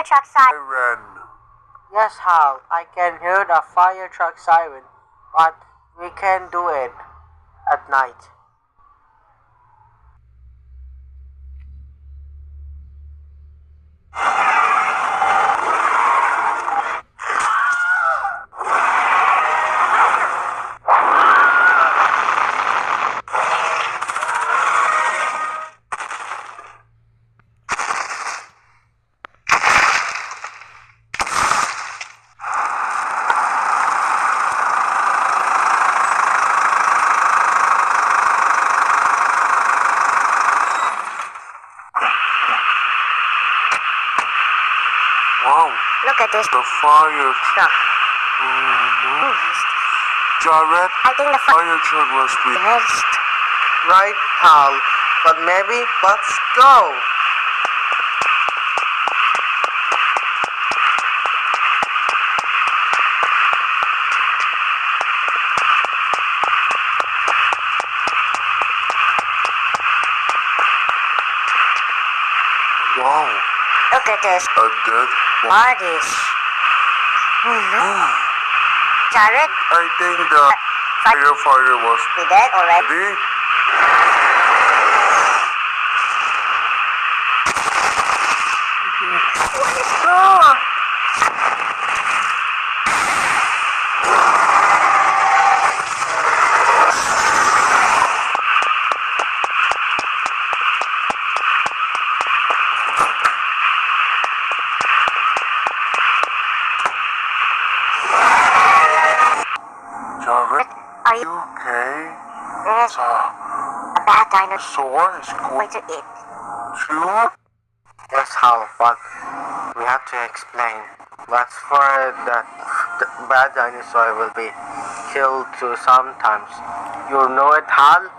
truck siren. Siren. Yes, Hal, I can hear the fire truck siren, but we can do it at night. Wow, Look at this the fire truck. truck. Oh, no. Jared, I think the fire truck must be best. Right, Hal, but maybe let's go. wow, Look at this a dead one. bodies. Oh no. Jared, I think the firefighter was be dead already. ready. What is wrong? Jared, Are you you okay? yes, The a bad dinosaur sword is going going to eat? to... Yes, Hal, but we have to explain. That's for the bad dinosaur will be killed too sometimes. You know it, Hal?